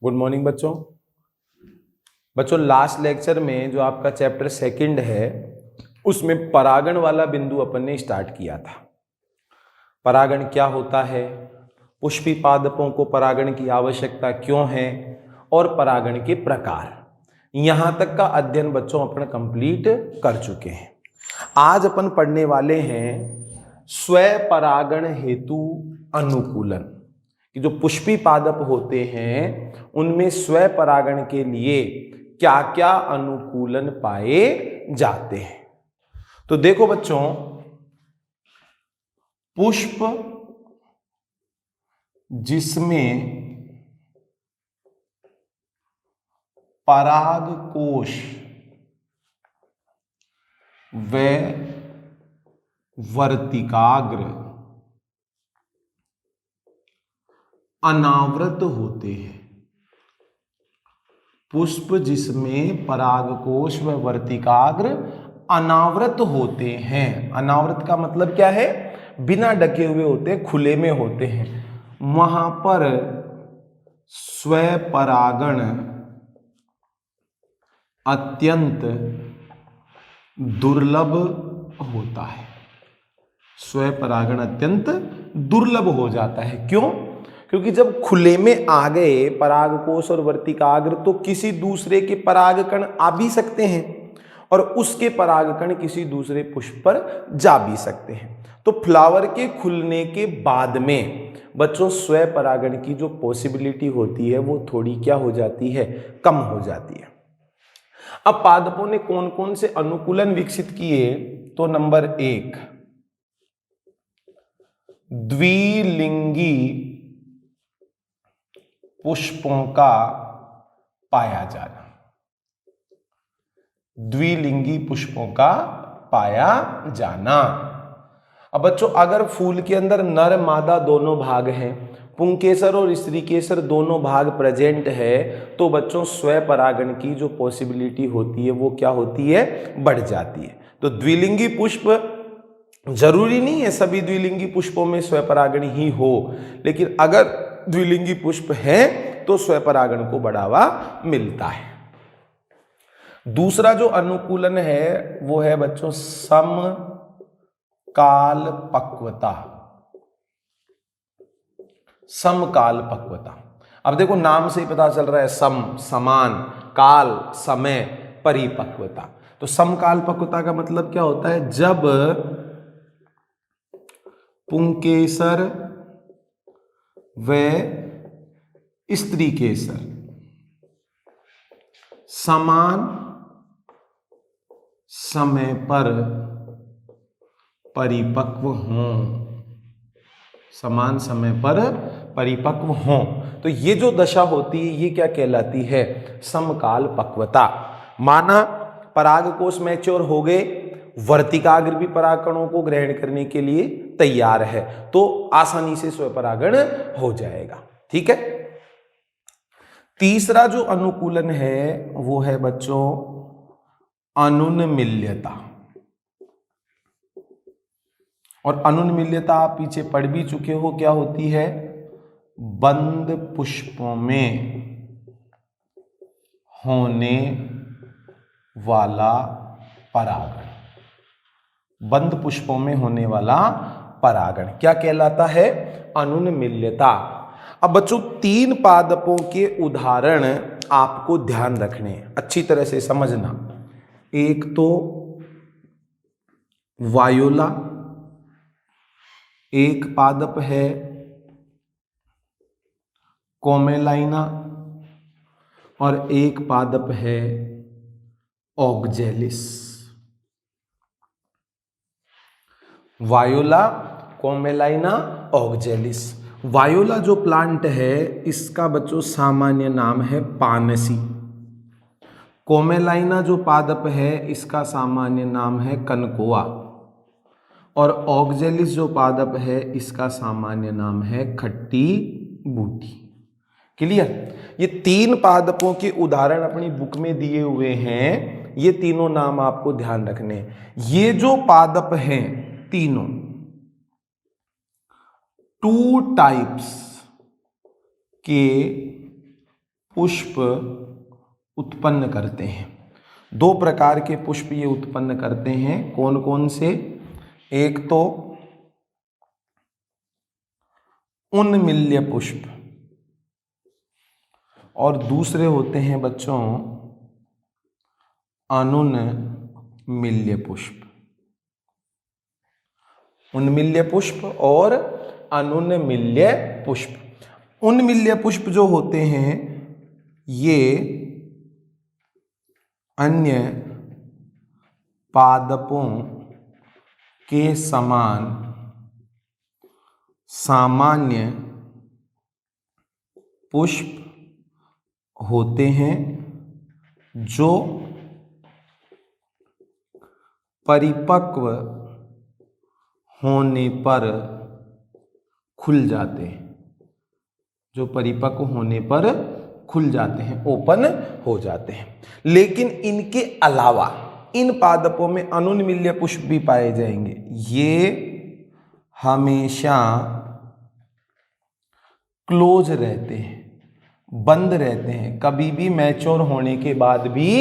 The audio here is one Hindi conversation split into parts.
गुड मॉर्निंग बच्चों। लास्ट लेक्चर में जो आपका चैप्टर सेकंड है उसमें परागण वाला बिंदु अपन ने स्टार्ट किया था। परागण क्या होता है, पुष्पी पादपों को परागण की आवश्यकता क्यों है और परागण के प्रकार, यहां तक का अध्ययन बच्चों अपन कंप्लीट कर चुके हैं। आज अपन पढ़ने वाले हैं स्वपरागण हेतु अनुकूलन कि जो पुष्पी पादप होते हैं उनमें स्वपरागण के लिए क्या क्या अनुकूलन पाए जाते हैं। तो देखो बच्चों, पुष्प जिसमें परागकोश व वर्तिकाग्र अनावृत होते हैं। पुष्प जिसमें परागकोश व वर्तिकाग्र अनावृत होते हैं। अनावृत का मतलब क्या है, बिना ढके हुए होते हैं, खुले में होते हैं। वहां पर स्वपरागण अत्यंत दुर्लभ होता है। स्वपरागण अत्यंत दुर्लभ हो जाता है। क्यों? क्योंकि जब खुले में आ गए परागकोश और वर्तिकाग्र तो किसी दूसरे के परागकण आ भी सकते हैं और उसके परागकण किसी दूसरे पुष्प पर जा भी सकते हैं। तो फ्लावर के खुलने के बाद में बच्चों स्वपरागण की जो पॉसिबिलिटी होती है वो थोड़ी क्या हो जाती है, कम हो जाती है। अब पादपों ने कौन कौन से अनुकूलन विकसित किए, तो नंबर 1 द्विलिंगी पुष्पों का पाया जाना। द्विलिंगी पुष्पों का पाया जाना। अब बच्चों अगर फूल के अंदर नर मादा दोनों भाग हैं, पुंकेसर और स्त्रीकेसर दोनों भाग प्रेजेंट है, तो बच्चों स्वपरागण की जो पॉसिबिलिटी होती है वो क्या होती है, बढ़ जाती है। तो द्विलिंगी पुष्प, जरूरी नहीं है सभी द्विलिंगी पुष्पों में स्वपरागण ही हो, लेकिन अगर द्विलिंगी पुष्प है तो स्वपरागण को बढ़ावा मिलता है। दूसरा जो अनुकूलन है वो है बच्चों समकाल पक्वता। समकाल पक्वता, अब देखो नाम से ही पता चल रहा है, सम समान, काल समय, परिपक्वता। तो समकाल पक्वता का मतलब क्या होता है, जब पुंकेसर व स्त्रीकेसर समान समय पर परिपक्व हों, समान समय पर परिपक्व हों, तो ये जो दशा होती है ये क्या कहलाती है, समकाल पक्वता। माना परागकोश मैच्योर हो गए, वर्तिकाग्र भी परागकणों को ग्रहण करने के लिए तैयार है, तो आसानी से स्वपरागण हो जाएगा। ठीक है। तीसरा जो अनुकूलन है वो है बच्चों अनुन्मिल्यता। और अनुन्मिल्यता आप पीछे पढ़ भी चुके हो, क्या होती है, बंद पुष्पों में होने वाला परागण। बंद पुष्पों में होने वाला परागण क्या कहलाता है, अनुन्मिल्यता। अब बच्चों 3 पादपों के उदाहरण आपको ध्यान रखने, अच्छी तरह से समझना। एक तो वायोला, एक पादप है कोमेलाइना और एक पादप है oxalis. Viola, commelina, oxalis. Viola जो प्लांट है इसका बच्चों सामान्य नाम है पानसी। कोमेलाइना जो पादप है इसका सामान्य नाम है कनकोआ और ऑक्जेलिस जो पादप है इसका सामान्य नाम है खट्टी बूटी। क्लियर? ये 3 पादपों के उदाहरण अपनी बुक में दिए हुए हैं, ये तीनों नाम आपको ध्यान रखने। ये जो पादप हैं तीनों 2 टाइप्स के पुष्प उत्पन्न करते हैं। दो प्रकार के पुष्प ये उत्पन्न करते हैं, कौन कौन से? एक तो उन्मिल्य पुष्प और दूसरे होते हैं बच्चों अनुन्मिल्य पुष्प। उन्मिल्य पुष्प और अनुन्मिल्य पुष्प। उन्मिल्य पुष्प जो होते हैं ये अन्य पादपों के समान सामान्य पुष्प होते हैं जो परिपक्व होने पर खुल जाते हैं, जो परिपक्व होने पर खुल जाते हैं, ओपन हो जाते हैं। लेकिन इनके अलावा इन पादपों में अनुन्मिल्य पुष्प भी पाए जाएंगे। ये हमेशा क्लोज रहते हैं, बंद रहते हैं, कभी भी मैच्योर होने के बाद भी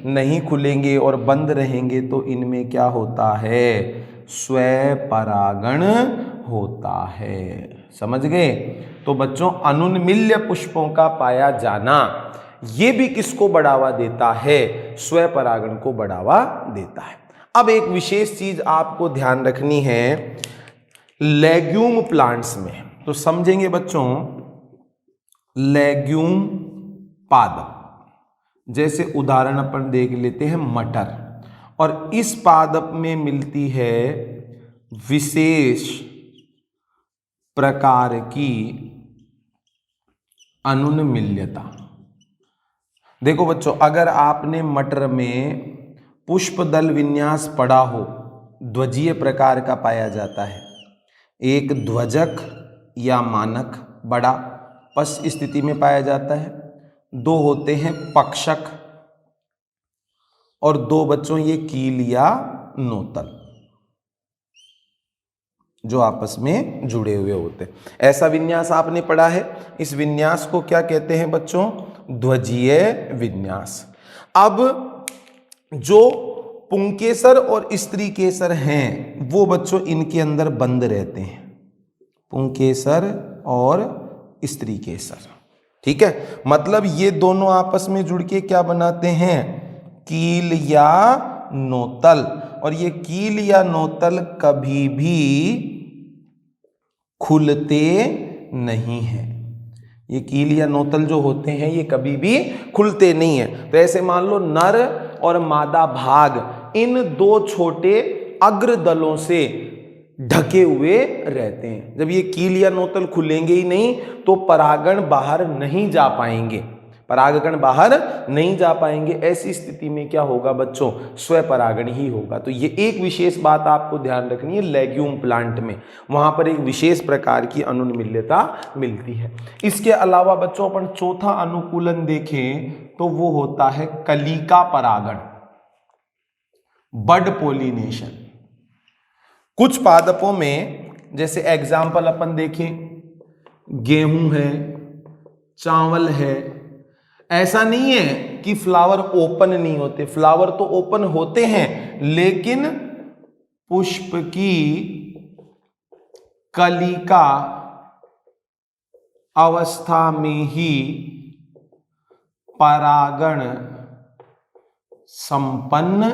नहीं खुलेंगे और बंद रहेंगे तो इनमें क्या होता है? स्वपरागण होता है। समझ गए? तो बच्चों अनुन्मिल्य पुष्पों का पाया जाना ये भी किसको बढ़ावा देता है? स्वपरागण को बढ़ावा देता है। अब एक विशेष चीज आपको ध्यान रखनी है लेग्यूम प्लांट्स में, तो समझेंगे बच्चों। लेग्यूम पादप, जैसे उदाहरण अपन देख लेते हैं मटर, और इस पादप में मिलती है विशेष प्रकार की अनुन्मिल्यता। देखो बच्चों, अगर आपने मटर में पुष्पदल विन्यास पढ़ा हो, ध्वजीय प्रकार का पाया जाता है। एक ध्वजक या मानक बड़ा पश स्थिति में पाया जाता है, दो होते हैं पक्षक, और दो बच्चों ये कील या नोतल जो आपस में जुड़े हुए होते हैं। ऐसा विन्यास आपने पढ़ा है। इस विन्यास को क्या कहते हैं बच्चों? ध्वजीय विन्यास। अब जो पुंकेसर और स्त्री केसर हैं वो बच्चों इनके अंदर बंद रहते हैं, पुंकेसर और स्त्री केसर। ठीक है, मतलब ये दोनों आपस में जुड़ के क्या बनाते हैं? कील या नोतल। और ये कील या नोतल कभी भी खुलते नहीं हैं। ये कील या नोतल जो होते हैं ये कभी भी खुलते नहीं है। तो ऐसे मान लो नर और मादा भाग इन दो छोटे अग्रदलों से ढके हुए रहते हैं। जब ये कील या नोतल खुलेंगे ही नहीं तो परागण बाहर नहीं जा पाएंगे, परागकण बाहर नहीं जा पाएंगे। ऐसी स्थिति में क्या होगा बच्चों? स्वपरागण ही होगा। तो ये एक विशेष बात आपको ध्यान रखनी है। लेग्यूम प्लांट में वहां पर एक विशेष प्रकार की अनुन्मिल्यता मिलती है। इसके अलावा बच्चों अपन चौथा अनुकूलन देखें तो वो होता है कलिका परागण, बड पोलिनेशन। कुछ पादपों में, जैसे एग्जाम्पल अपन देखें, गेहूं है, चावल है, ऐसा नहीं है कि फ्लावर ओपन नहीं होते, फ्लावर तो ओपन होते हैं, लेकिन पुष्प की कलिका अवस्था में ही परागण संपन्न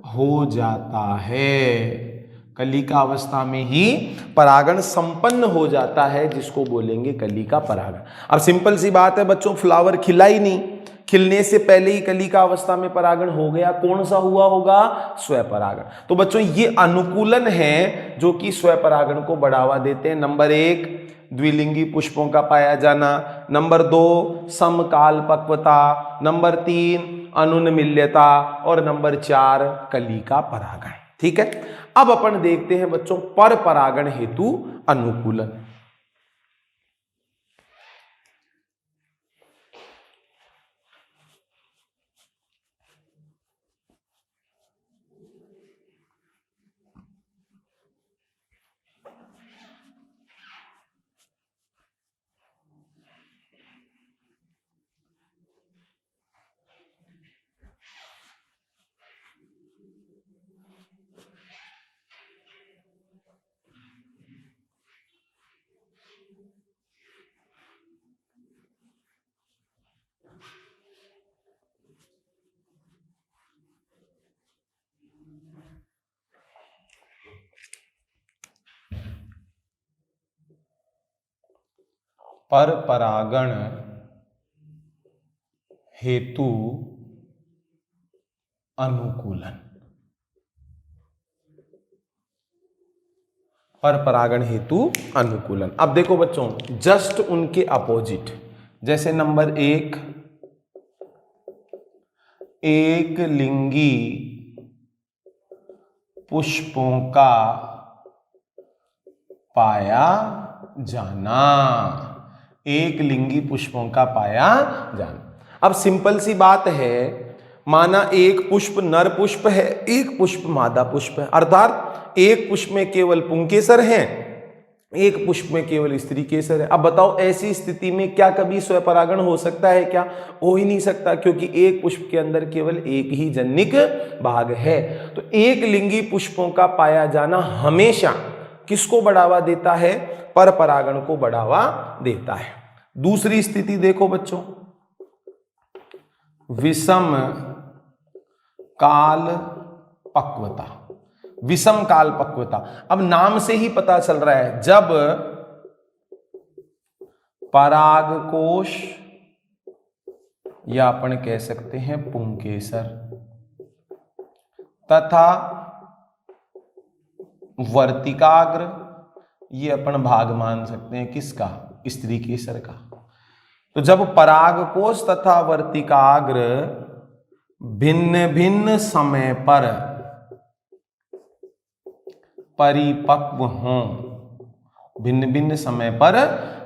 हो जाता है। कलिका अवस्था में ही परागण संपन्न हो जाता है, जिसको बोलेंगे कलिका परागण। अब सिंपल सी बात है बच्चों, फ्लावर खिला ही नहीं, खिलने से पहले ही कलिका अवस्था में परागण हो गया, कौन सा हुआ होगा? स्वपरागण। तो बच्चों ये अनुकूलन है जो कि स्वपरागण को बढ़ावा देते हैं। नंबर 1 द्विलिंगी पुष्पों का पाया जाना, नंबर 2 समकाल पक्वता, नंबर 3 अनुन्मिल्यता, और नंबर 4 कलिका परागण। ठीक है, अब अपन देखते हैं बच्चों पर परागण हेतु अनुकूलन। पर परागण हेतु अनुकूलन, पर परागण हेतु अनुकूलन। अब देखो बच्चों, जस्ट उनके अपोजिट, जैसे नंबर एक लिंगी पुष्पों का पाया जाना, एक लिंगी पुष्पों का पाया जाना। अब सिंपल सी बात है, माना एक पुष्प नर पुष्प है, एक पुष्प मादा पुष्प है, अर्थात एक पुष्प में केवल पुंकेसर है, एक पुष्प में केवल स्त्री केसर है। अब बताओ ऐसी स्थिति में क्या कभी स्वपरागण हो सकता है? क्या हो ही नहीं सकता, क्योंकि एक पुष्प के अंदर केवल एक ही जनिक भाग है। तो एक लिंगी पुष्पों का पाया जाना हमेशा किसको बढ़ावा देता है? पर परागण को बढ़ावा देता है। दूसरी स्थिति देखो बच्चों, विषम काल पक्वता, विषम काल पक्वता। अब नाम से ही पता चल रहा है, जब परागकोश या अपन कह सकते हैं पुंकेसर तथा वर्तिकाग्र, ये अपन भाग मान सकते हैं किसका? स्त्री केसर का। तो जब परागकोश तथा वर्तिकाग्र भिन्न भिन्न समय पर परिपक्व हों, भिन्न भिन्न समय पर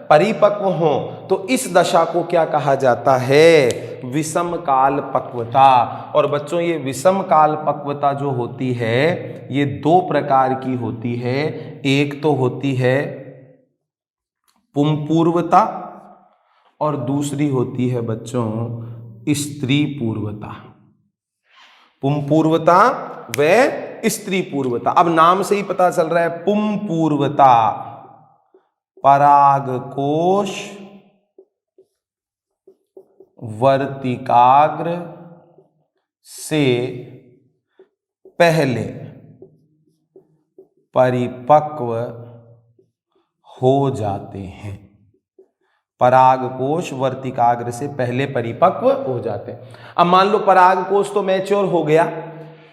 परिपक्व हों, तो इस दशा को क्या कहा जाता है? विषम काल पक्वता। और बच्चों ये विषम काल पक्वता जो होती है ये दो प्रकार की होती है। एक तो होती है पुंपूर्वता और दूसरी होती है बच्चों स्त्री पूर्वता। पुंपूर्वता व स्त्री पूर्वता। अब नाम से ही पता चल रहा है, पुंपूर्वता परागकोश वर्तिकाग्र से पहले परिपक्व हो जाते हैं, परागकोश वर्तिकाग्र से पहले परिपक्व हो जाते हैं। अब मान लो परागकोश तो मैच्योर हो गया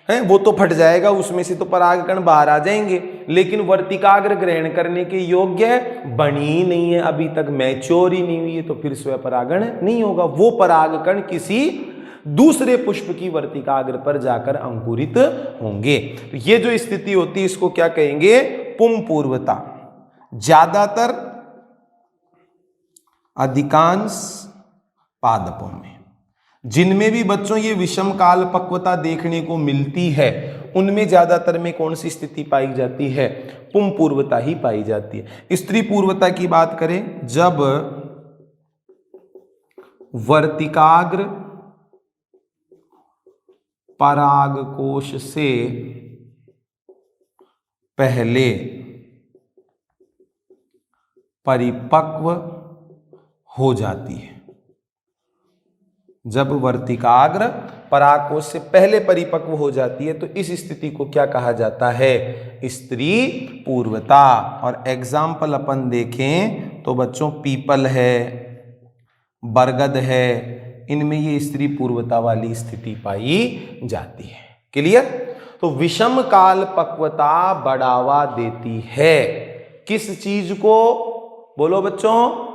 है, वो तो फट जाएगा, उसमें से तो परागकण बाहर आ जाएंगे, लेकिन वर्तिकाग्र ग्रहण करने के योग्य बनी ही नहीं है, अभी तक मैच्योर ही नहीं हुई है, तो फिर स्वपरागण नहीं होगा। वो परागकण किसी दूसरे पुष्प की वर्तिकाग्र पर जाकर अंकुरित होंगे। तो ये जो स्थिति होती है इसको क्या कहेंगे? पुंपूर्वता। ज्यादातर अधिकांश पादपों में, जिनमें भी बच्चों ये विषम काल पक्वता देखने को मिलती है, उनमें ज्यादातर में कौन सी स्थिति पाई जाती है? पुंपूर्वता ही पाई जाती है। स्त्री पूर्वता की बात करें, जब वर्तिकाग्र परागकोश से पहले परिपक्व हो जाती है, जब वर्तिकाग्र परागकोश से पहले परिपक्व हो जाती है, तो इस स्थिति को क्या कहा जाता है? स्त्री पूर्वता। और एग्जाम्पल अपन देखें तो बच्चों पीपल है, बरगद है, इनमें ये स्त्री पूर्वता वाली स्थिति पाई जाती है। क्लियर? तो विषम काल पक्वता बढ़ावा देती है किस चीज को? बोलो बच्चों,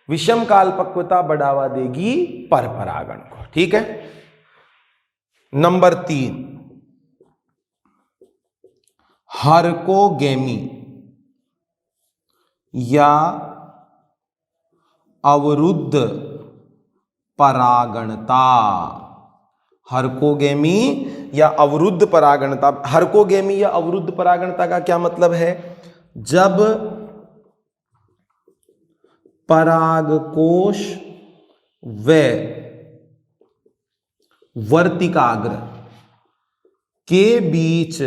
विषम काल पक्वता बढ़ावा देगी पर परागण को। ठीक है। नंबर 3, हरकोगेमी या अवरुद्ध परागणता। हरकोगेमी या अवरुद्ध परागणता। हरकोगेमी या अवरुद्ध परागणता का क्या मतलब है? जब परागकोश व वर्तिकाग्र के बीच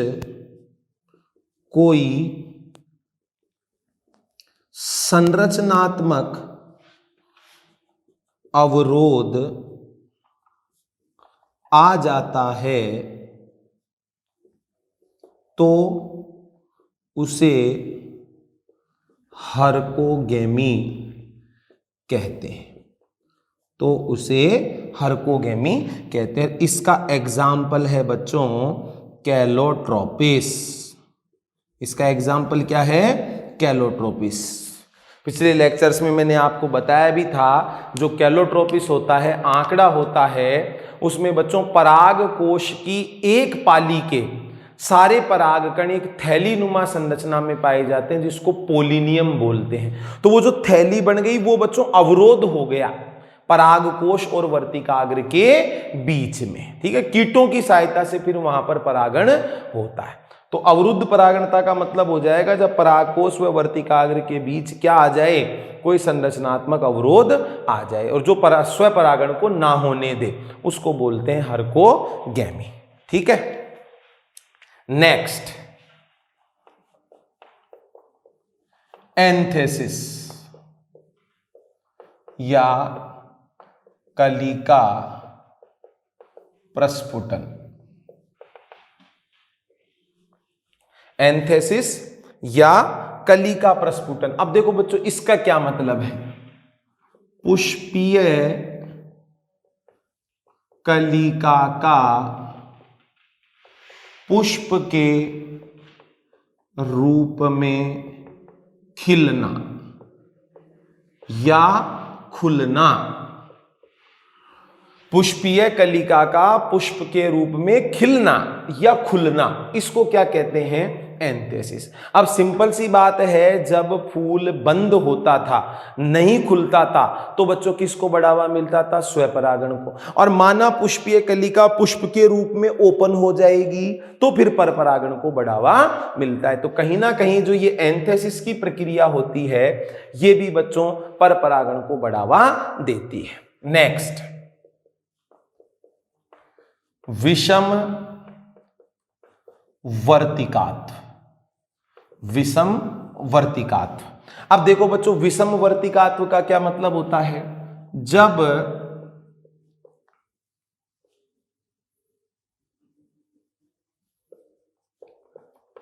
कोई संरचनात्मक अवरोध आ जाता है तो उसे हरकोगेमी कहते हैं, तो उसे हर्कोगेमी कहते हैं। इसका एग्जाम्पल है बच्चों कैलोट्रोपिस। इसका एग्जाम्पल क्या है? कैलोट्रोपिस। पिछले लेक्चर्स में मैंने आपको बताया भी था, जो कैलोट्रोपिस होता है, आंकड़ा होता है, उसमें बच्चों पराग कोश की एक पाली के सारे परागकण एक थैली नुमा संरचना में पाए जाते हैं, जिसको पोलिनियम बोलते हैं। तो वो जो थैली बन गई वो बच्चों अवरोध हो गया परागकोश और वर्तिकाग्र के बीच में, ठीक है। कीटों की सहायता से फिर वहां पर परागण होता है। तो अवरुद्ध परागणता का मतलब हो जाएगा जब परागकोश व वर्तिकाग्र के बीच क्या आ जाए? कोई संरचनात्मक अवरोध आ जाए, और जो स्वपरागण को ना होने दे उसको बोलते हैं हर्कोगेमी, ठीक है। नेक्स्ट, एंथेसिस या कलिका प्रस्फुटन। एंथेसिस या कलिका प्रस्फुटन। अब देखो बच्चों, इसका क्या मतलब है? पुष्पीय कलिका का पुष्प के रूप में खिलना या खुलना। पुष्पीय कलिका का पुष्प के रूप में खिलना या खुलना, इसको क्या कहते हैं? एंथेसिस। अब सिंपल सी बात है, जब फूल बंद होता था, नहीं खुलता था, तो बच्चों किसको बढ़ावा मिलता था? स्वपरागण को। और माना पुष्पीय कलिका पुष्प के रूप में ओपन हो जाएगी तो फिर परपरागण को बढ़ावा मिलता है। तो कहीं ना कहीं जो ये एंथेसिस की प्रक्रिया होती है, ये भी बच्चों परपरागण को बढ़ावा देती है। नेक्स्ट, विषम वर्तिकात्व। विषम वर्तिकात्व। अब देखो बच्चों, विषम वर्तिकात्व का क्या मतलब होता है? जब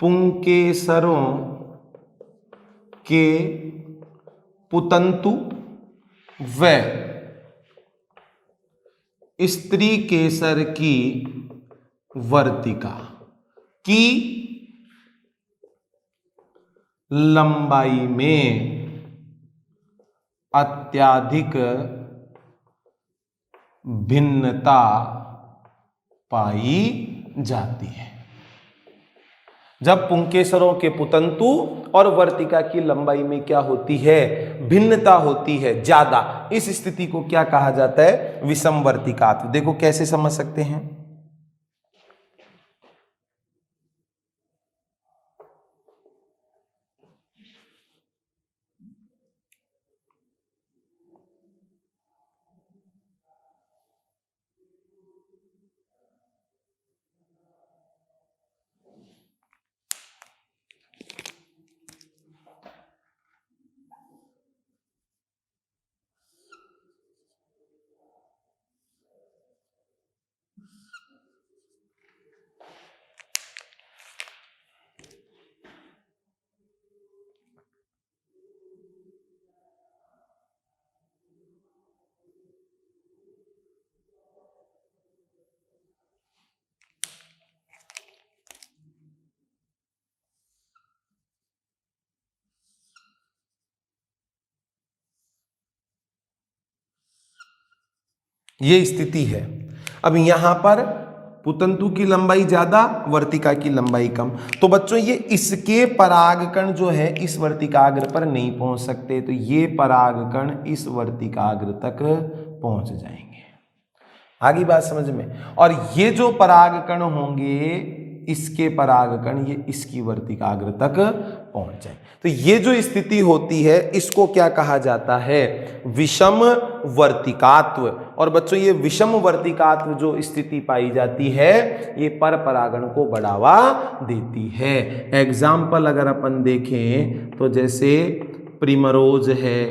पुंकेसरों के पुतंतु व स्त्री केसर की वर्तिका की लंबाई में अत्यधिक भिन्नता पाई जाती है। जब पुंकेसरों के पुतंतु और वर्तिका की लंबाई में क्या होती है? भिन्नता होती है ज्यादा, इस स्थिति को क्या कहा जाता है? विषम वर्तिकात्व। देखो कैसे समझ सकते हैं। ये स्थिति है। अब यहां पर पुतंतु की लंबाई ज्यादा, वर्तिका की लंबाई कम, तो बच्चों ये इसके परागकण जो है इस वर्तिकाग्र पर नहीं पहुंच सकते, तो ये परागकण इस वर्तिकाग्र तक पहुंच जाएंगे। आगे बात समझ में। और ये जो परागकण होंगे, इसके परागकण ये इसकी वर्तिकाग्र तक पहुंच जाए, तो ये जो स्थिति होती है इसको क्या कहा जाता है? विषम वर्तिकात्व। और बच्चों ये विषम वर्तिकात्व जो स्थिति पाई जाती है, ये परपरागण को बढ़ावा देती है। एग्जाम्पल अगर अपन देखें तो जैसे प्रिमरोज है,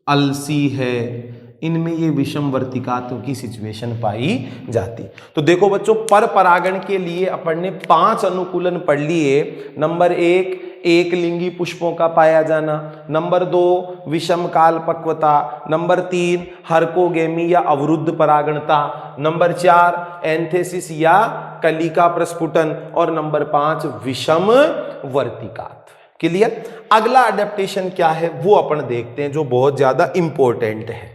अलसी है, इनमें ये विषम वर्तिकात्व की सिचुएशन पाई जाती। तो देखो बच्चों, पर परागण के लिए अपन ने 5 अनुकूलन पढ़ लिए। नंबर 1, एक लिंगी पुष्पों का पाया जाना। नंबर 2 विषम काल पक्वता। नंबर 3 हर्कोगेमी या अवरुद्ध परागणता। नंबर 4 एंथेसिस या कलिका प्रस्फुटन। और नंबर 5 विषम वर्तिकात्व। क्लियर। अगला अडेप्टेशन क्या है वो अपन देखते हैं, जो बहुत ज्यादा इंपॉर्टेंट है।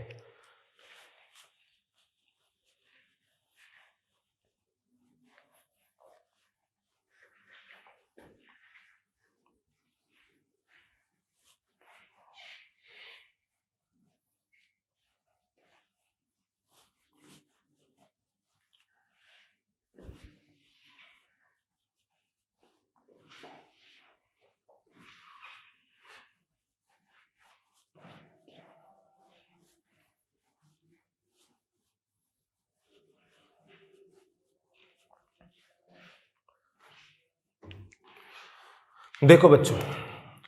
देखो बच्चों,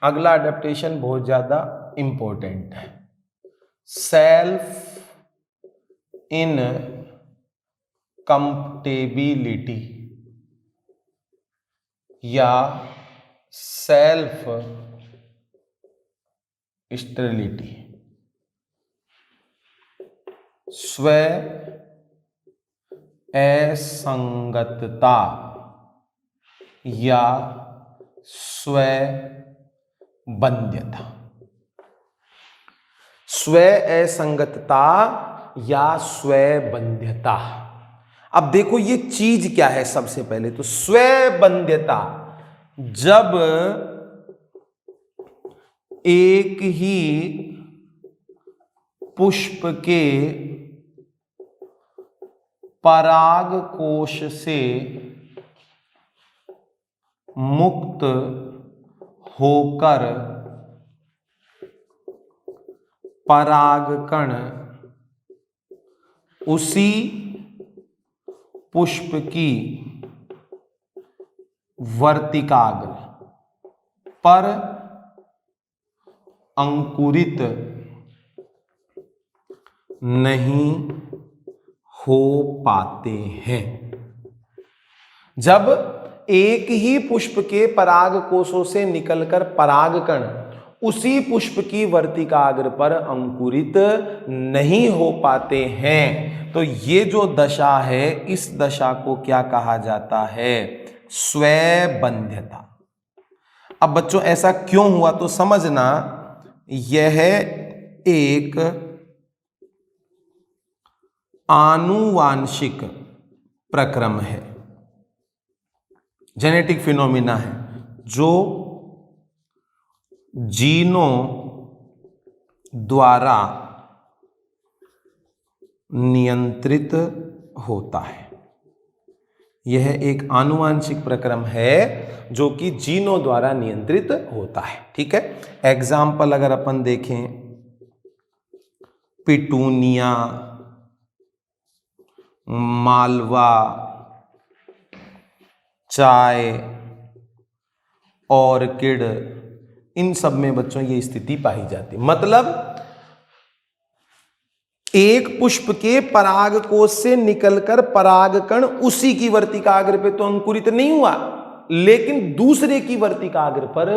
अगला अडेप्टेशन बहुत ज्यादा इंपॉर्टेंट है। सेल्फ इन कंपटेबिलिटी या सेल्फ स्टेरिलिटी। स्व असंगतता या स्व बंध्यता। स्व असंगतता या स्व बंध्यता। अब देखो ये चीज क्या है। सबसे पहले तो स्व बंध्यता, जब एक ही पुष्प के पराग कोश से मुक्त होकर परागकण उसी पुष्प की वर्तिकाग्र पर अंकुरित नहीं हो पाते हैं। जब एक ही पुष्प के पराग कोशों से निकलकर परागकण उसी पुष्प की वर्तिकाग्र पर अंकुरित नहीं हो पाते हैं, तो ये जो दशा है, इस दशा को क्या कहा जाता है? स्वबंध्यता। अब बच्चों ऐसा क्यों हुआ तो समझना, यह एक आनुवांशिक प्रक्रम है, जेनेटिक फिनोमिना है, जो जीनों द्वारा नियंत्रित होता है। यह एक आनुवांशिक प्रक्रम है जो कि जीनों द्वारा नियंत्रित होता है। ठीक है। एग्जाम्पल अगर अपन देखें, पिटूनिया, मालवा, चाय, ऑर्किड, इन सब में बच्चों ये स्थिति पाई जाती है। मतलब एक पुष्प के पराग कोश से निकलकर परागकण उसी की वर्तिकाग्र पे तो अंकुरित नहीं हुआ, लेकिन दूसरे की वर्तिकाग्र पर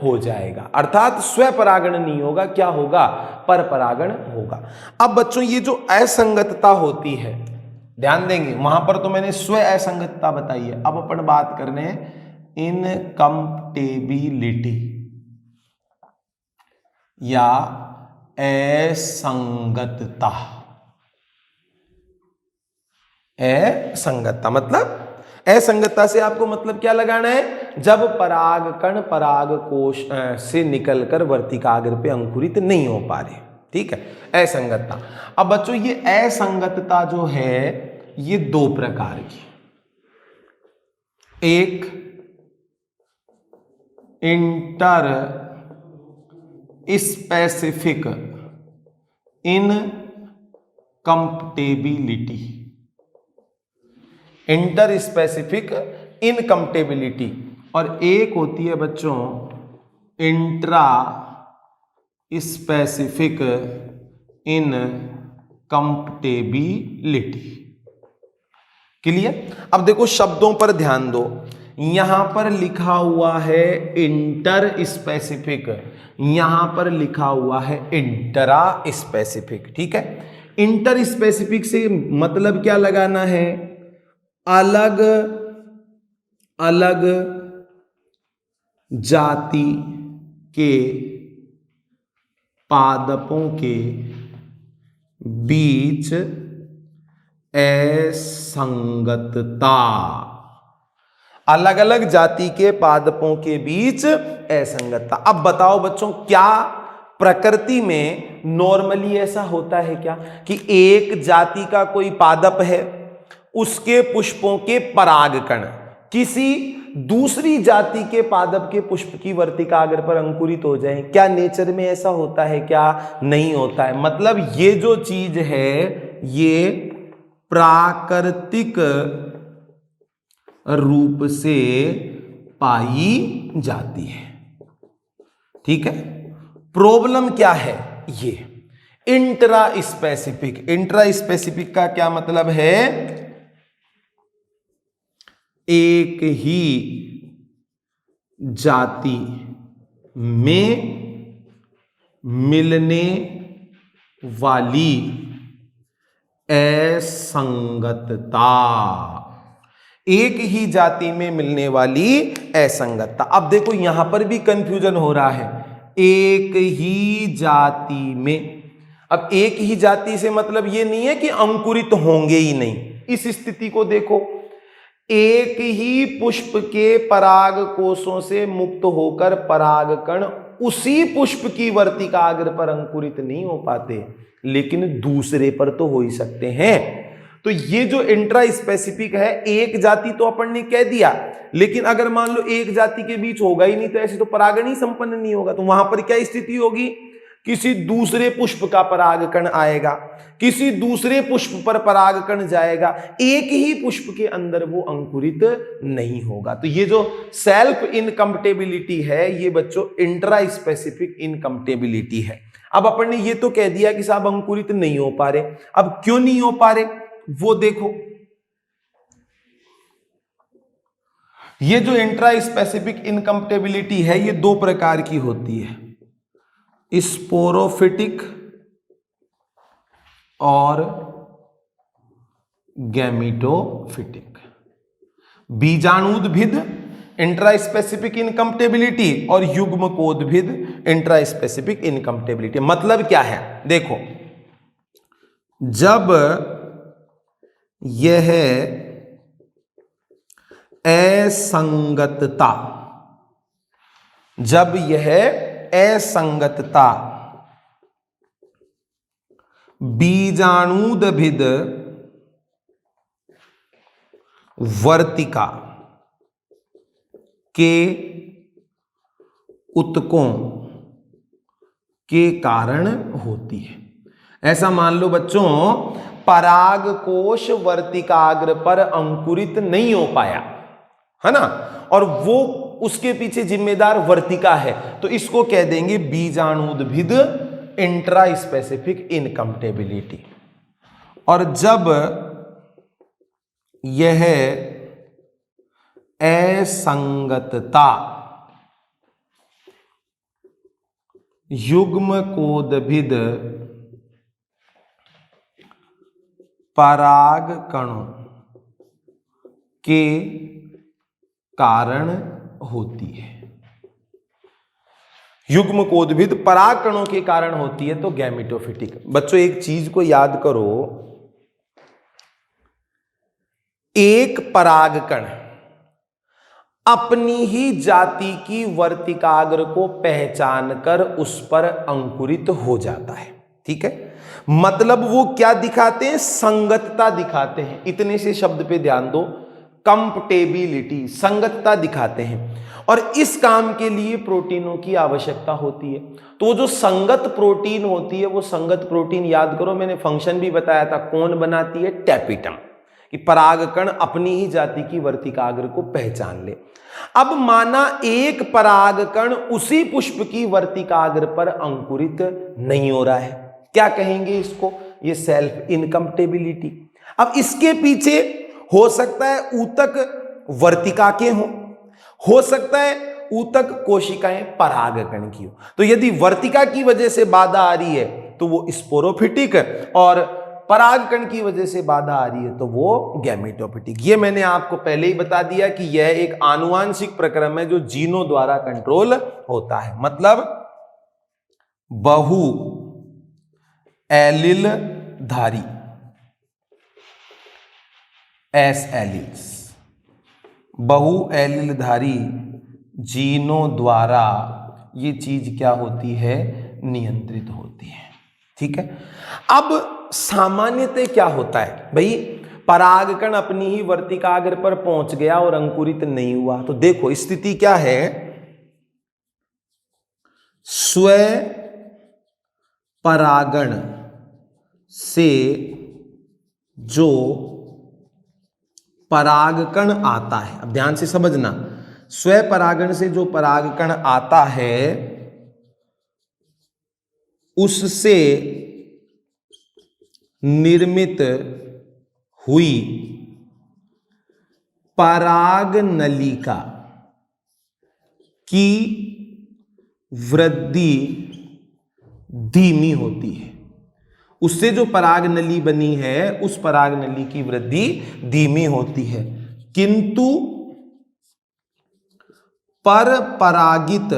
हो जाएगा, अर्थात स्वपरागण नहीं होगा, क्या होगा? पर परागण होगा। अब बच्चों ये जो असंगतता होती है, ध्यान देंगे, वहां पर तो मैंने स्व असंगतता बताई है। अब अपन बात कर रहे हैं इनकम्पटेबिलिटी या असंगतता। असंगतता मतलब, असंगतता से आपको मतलब क्या लगाना है? जब परागकण पराग कोश से निकलकर वर्तिकाग्र पे अंकुरित नहीं हो पा रहे। ठीक है, असंगतता। अब बच्चों ये असंगतता जो है ये दो प्रकार की, एक इंटर स्पेसिफिक इनकम्पटेबिलिटी, इंटर स्पेसिफिक इनकम्पटेबिलिटी, और एक होती है बच्चों इंट्रा स्पेसिफिक इनकम्पटेबिलिटी। क्लियर। अब देखो शब्दों पर ध्यान दो, यहां पर लिखा हुआ है इंटर स्पेसिफिक, यहां पर लिखा हुआ है इंट्रा स्पेसिफिक। ठीक है, इंटर स्पेसिफिक से मतलब क्या लगाना है, अलग अलग जाति के पादपों के बीच असंगतता, अलग अलग जाति के पादपों के बीच असंगतता। अब बताओ बच्चों, क्या प्रकृति में नॉर्मली ऐसा होता है क्या कि एक जाति का कोई पादप है, उसके पुष्पों के परागकण किसी दूसरी जाति के पादप के पुष्प की वर्तिका अगर पर अंकुरित हो जाए? क्या नेचर में ऐसा होता है? क्या नहीं होता है। मतलब ये जो चीज है ये प्राकृतिक रूप से पाई जाती है। ठीक है, प्रॉब्लम क्या है, ये इंट्रा स्पेसिफिक। इंट्रा स्पेसिफिक का क्या मतलब है, एक ही जाति में मिलने वाली असंगतता, एक ही जाति में मिलने वाली असंगतता। अब देखो यहां पर भी कंफ्यूजन हो रहा है, एक ही जाति में। अब एक ही जाति से मतलब ये नहीं है कि अंकुरित होंगे ही नहीं। इस स्थिति को देखो, एक ही पुष्प के पराग कोशों से मुक्त होकर परागकण उसी पुष्प की वर्तिका अग्र पर अंकुरित नहीं हो पाते, लेकिन दूसरे पर तो हो ही सकते हैं। तो ये जो इंट्रा स्पेसिफिक है, एक जाति तो अपन ने कह दिया, लेकिन अगर मान लो एक जाति के बीच होगा ही नहीं तो ऐसे तो परागण ही संपन्न नहीं होगा। तो वहां पर क्या स्थिति होगी, किसी दूसरे पुष्प का परागकण आएगा, किसी दूसरे पुष्प पर परागकण जाएगा, एक ही पुष्प के अंदर वो अंकुरित नहीं होगा। तो ये जो सेल्फ इनकम्पटेबिलिटी है ये बच्चों इंट्रा स्पेसिफिक इनकम्पटेबिलिटी है। अब अपन ने ये तो कह दिया कि साहब अंकुरित नहीं हो पा रहे, अब क्यों नहीं हो पा रहे वो देखो। ये जो इंट्रा स्पेसिफिक इनकम्पटेबिलिटी है ये दो प्रकार की होती है, स्पोरोफिटिक और गैमीटोफिटिक। बीजाणुद्भिद इंट्रा स्पेसिफिक इनकम्पटेबिलिटी और युग्मकोद्भिद इंट्रा स्पेसिफिक इनकम्पटेबिलिटी। मतलब क्या है देखो, जब यह असंगतता, जब यह असंगतता बीजाणुद्भिद वर्तिका के उत्तकों के कारण होती है। ऐसा मान लो बच्चों, पराग कोश वर्तिकाग्र पर अंकुरित नहीं हो पाया है ना, और वो उसके पीछे जिम्मेदार वर्तिका है, तो इसको कह देंगे बीजाणुद्भिद इंट्रा स्पेसिफिक इनकम्पटेबिलिटी। और जब यह असंगतता युग्मकोद्भिद पराग कणों के कारण होती है, युग्मकोद्भिद पराग कणों के कारण होती है, तो गैमीटोफिटिक। बच्चों एक चीज को याद करो, एक परागकण अपनी ही जाति की वर्तिकाग्र को पहचान कर उस पर अंकुरित हो जाता है। ठीक है, मतलब वो क्या दिखाते हैं, संगतता दिखाते हैं। इतने से शब्द पे ध्यान दो, कंपटेबिलिटी, संगतता दिखाते हैं। और इस काम के लिए प्रोटीनों की आवश्यकता होती है। तो वो जो संगत प्रोटीन होती है, वो संगत प्रोटीन याद करो, मैंने फंक्शन भी बताया था, कौन बनाती है, टैपिटम, कि परागकण अपनी ही जाति की वर्तिकाग्र को पहचान ले। अब माना एक परागकण उसी पुष्प की वर्तिकाग्र पर अंकुरित नहीं हो रहा है, क्या कहेंगे इसको, ये सेल्फ इनकम्पटेबिलिटी। अब इसके पीछे हो सकता है ऊतक वर्तिका के हों, हो सकता है ऊतक कोशिकाएं परागकण की हो। तो यदि वर्तिका की वजह से बाधा आ रही है तो वो स्पोरोफिटिक, और परागकण की वजह से बाधा आ रही है तो वो गैमेटोफिटिक। ये मैंने आपको पहले ही बता दिया कि यह एक आनुवांशिक प्रक्रम है जो जीनों द्वारा कंट्रोल होता है। मतलब बहु एलिल धारी, एस एलिल्स, बहु एलिल धारी जीनों द्वारा ये चीज क्या होती है, नियंत्रित होती है। ठीक है। अब सामान्यतः क्या होता है भाई, परागकण अपनी ही वर्तिकाग्र पर पहुंच गया और अंकुरित नहीं हुआ, तो देखो स्थिति क्या है, स्व परागण से जो परागकण आता है, अब ध्यान से समझना, स्व परागण से जो परागकण आता है उससे निर्मित हुई पराग नलिका की वृद्धि धीमी होती है। उससे जो पराग नली बनी है उस पराग नली की वृद्धि धीमी होती है, किंतु पर परागित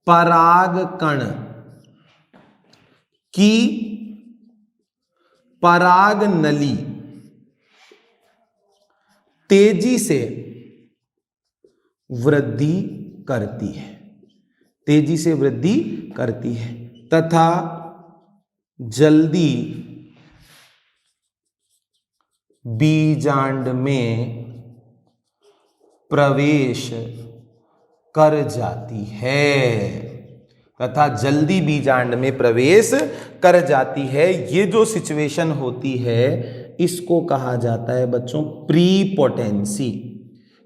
परागकण की पराग नली तेजी से वृद्धि करती है, तेजी से वृद्धि करती है तथा जल्दी बीजांड में प्रवेश कर जाती है, तथा जल्दी बीजांड में प्रवेश कर जाती है। ये जो सिचुएशन होती है इसको कहा जाता है बच्चों प्रीपोटेंसी,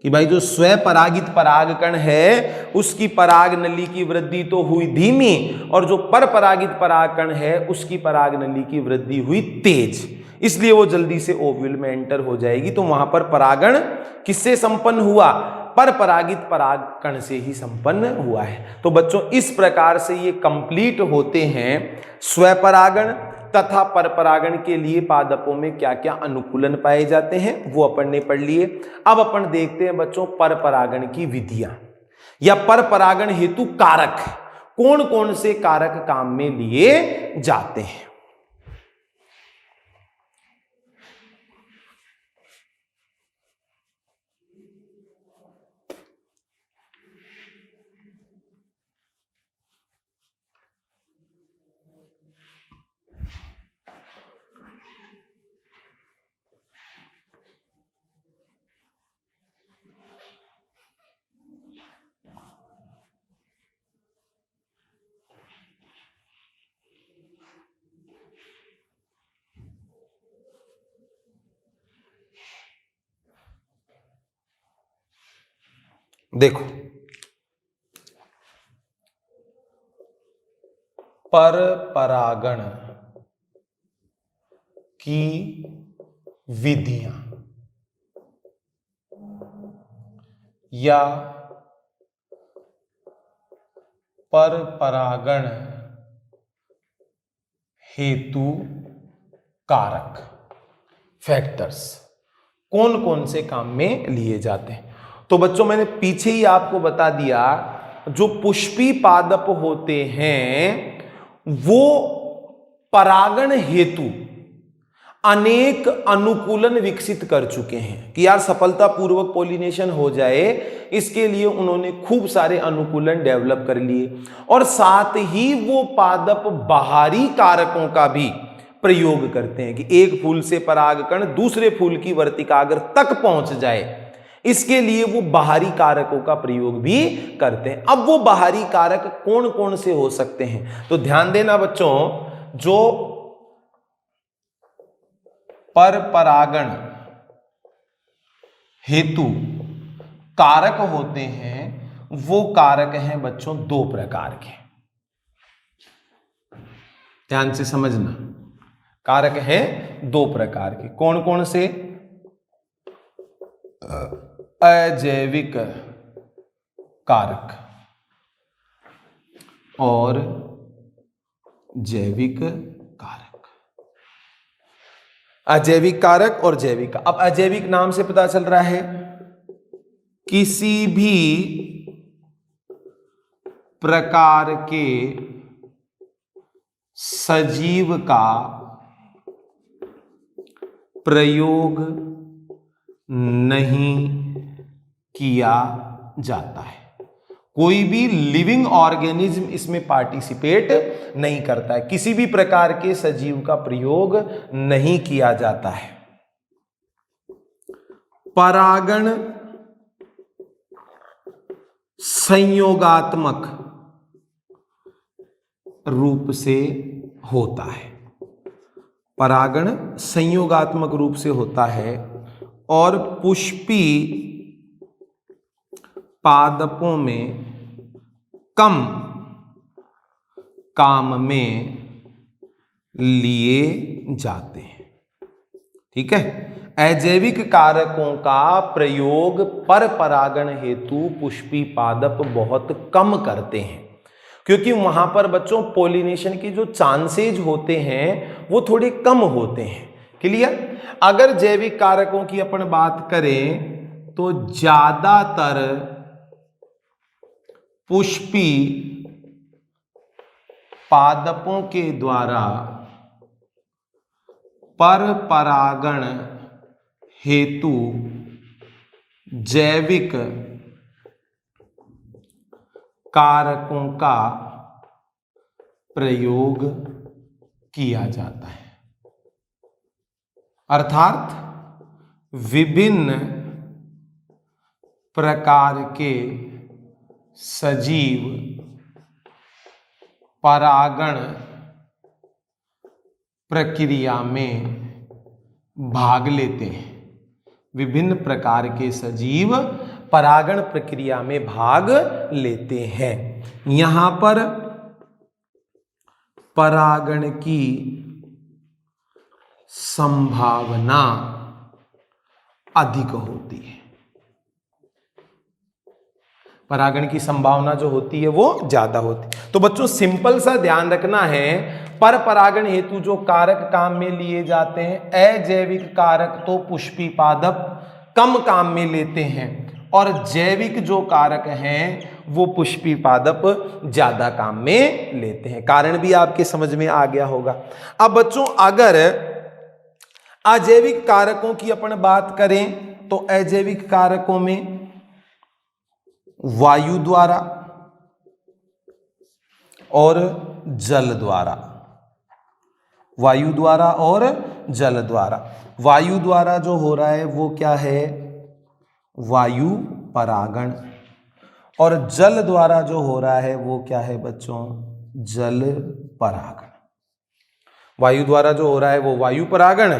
कि भाई जो स्वपरागित परागकण है उसकी पराग नली की वृद्धि तो हुई धीमी, और जो परपरागित परागकण है उसकी पराग नली की वृद्धि हुई तेज, इसलिए वो जल्दी से ओव्यूल में एंटर हो जाएगी। तो वहां पर परागण किससे संपन्न हुआ, परपरागित परागकण से ही संपन्न हुआ है। तो बच्चों इस प्रकार से ये कंप्लीट होते हैं स्वपरागण तथा परपरागण के लिए पादपों में क्या क्या अनुकूलन पाए जाते हैं वो अपन ने पढ़ लिए। अब अपन देखते हैं बच्चों परपरागण की विधियां या परपरागण हेतु कारक, कौन कौन से कारक काम में लिए जाते हैं। देखो परपरागण की विधियां या परपरागण हेतु कारक फैक्टर्स कौन कौन से काम में लिए जाते हैं। तो बच्चों मैंने पीछे ही आपको बता दिया, जो पुष्पी पादप होते हैं वो परागण हेतु अनेक अनुकूलन विकसित कर चुके हैं कि यार सफलतापूर्वक पॉलिनेशन हो जाए, इसके लिए उन्होंने खूब सारे अनुकूलन डेवलप कर लिए, और साथ ही वो पादप बाहरी कारकों का भी प्रयोग करते हैं कि एक फूल से परागकण दूसरे फूल की वर्तिकाग्र तक पहुंच जाए, इसके लिए वो बाहरी कारकों का प्रयोग भी करते हैं। अब वो बाहरी कारक कौन कौन से हो सकते हैं, तो ध्यान देना बच्चों, जो परपरागण हेतु कारक होते हैं वो कारक हैं बच्चों दो प्रकार के, ध्यान से समझना, कारक हैं दो प्रकार के। कौन कौन से, अजैविक कारक और जैविक कारक। अजैविक कारक और जैविक। अब अजैविक नाम से पता चल रहा है किसी भी प्रकार के सजीव का प्रयोग नहीं किया जाता है। कोई भी लिविंग ऑर्गेनिज्म इसमें पार्टिसिपेट नहीं करता है, किसी भी प्रकार के सजीव का प्रयोग नहीं किया जाता है। परागण संयोगात्मक रूप से होता है। परागण संयोगात्मक रूप से होता है और पुष्पी पादपों में कम काम में लिए जाते हैं। ठीक है। अजैविक कारकों का प्रयोग पर परागण हेतु पुष्पी पादप बहुत कम करते हैं, क्योंकि वहां पर बच्चों पोलिनेशन के जो चांसेज होते हैं वो थोड़े कम होते हैं। क्लियर। अगर जैविक कारकों की अपन बात करें तो ज्यादातर पुष्पी पादपों के द्वारा पर परागण हेतु जैविक कारकों का प्रयोग किया जाता है। अर्थात विभिन्न प्रकार के सजीव परागण प्रक्रिया में भाग लेते हैं। विभिन्न प्रकार के सजीव परागण प्रक्रिया में भाग लेते हैं। यहां पर परागण की संभावना अधिक होती है। परागण की संभावना जो होती है वो ज्यादा होती है। तो बच्चों सिंपल सा ध्यान रखना है, पर परागण हेतु जो कारक काम में लिए जाते हैं, अजैविक कारक तो पुष्पी पादप कम काम में लेते हैं और जैविक जो कारक हैं वो पुष्पी पादप ज्यादा काम में लेते हैं। कारण भी आपके समझ में आ गया होगा। अब बच्चों अगर अजैविक कारकों की अपन बात करें तो अजैविक कारकों में वायु द्वारा और जल द्वारा, वायु द्वारा और जल द्वारा। वायु द्वारा जो हो रहा है वो क्या है? वायु परागण। और जल द्वारा जो हो रहा है वो क्या है बच्चों? जल परागण। वायु द्वारा जो हो रहा है वो वायु परागण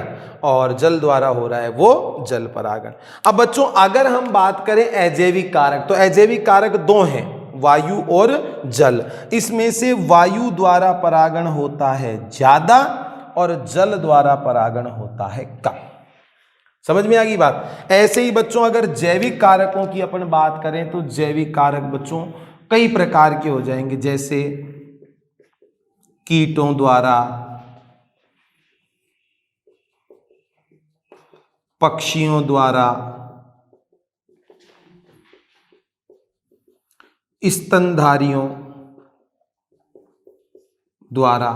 और जल द्वारा हो रहा है वो जल परागण। अब बच्चों अगर हम बात करें अजैविक कारक, तो अजैविक कारक दो हैं, वायु और जल। इसमें से वायु द्वारा परागण होता है ज्यादा और जल द्वारा परागण होता है कम। समझ में आ गई बात? ऐसे ही बच्चों अगर जैविक कारकों की अपन बात करें तो जैविक कारक बच्चों कई प्रकार के हो जाएंगे, जैसे कीटों द्वारा, पक्षियों द्वारा, स्तनधारियों द्वारा,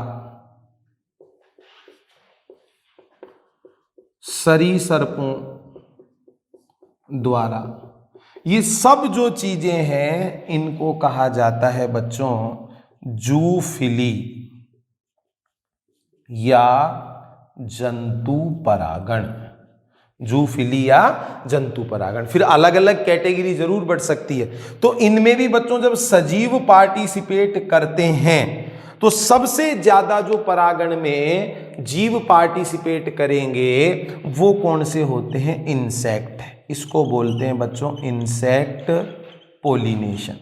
सरीसृपों द्वारा। ये सब जो चीजें हैं इनको कहा जाता है बच्चों जूफिली या जंतु परागण। जूफिली या जंतु परागण। फिर अलग अलग कैटेगरी जरूर बढ़ सकती है। तो इनमें भी बच्चों जब सजीव पार्टिसिपेट करते हैं तो सबसे ज्यादा जो परागण में जीव पार्टिसिपेट करेंगे वो कौन से होते हैं? इंसेक्ट। इसको बोलते हैं बच्चों इंसेक्ट पोलिनेशन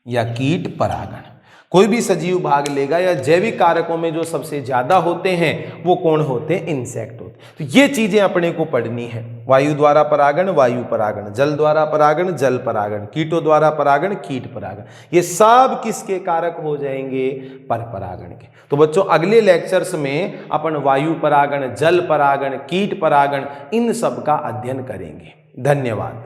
या कीट परागण। कोई भी सजीव भाग लेगा या जैविक कारकों में जो सबसे ज्यादा होते हैं वो कौन होते हैं? इंसेक्ट होते हैं। तो ये चीजें अपने को पढ़नी है। वायु द्वारा परागण वायु परागण, जल द्वारा परागण जल परागण, कीटों द्वारा परागण कीट परागण, ये सब किसके कारक हो जाएंगे? पर परागण के। तो बच्चों अगले लेक्चर्स में अपन वायु परागण, जल परागण, कीट परागण, इन सब का अध्ययन करेंगे। धन्यवाद।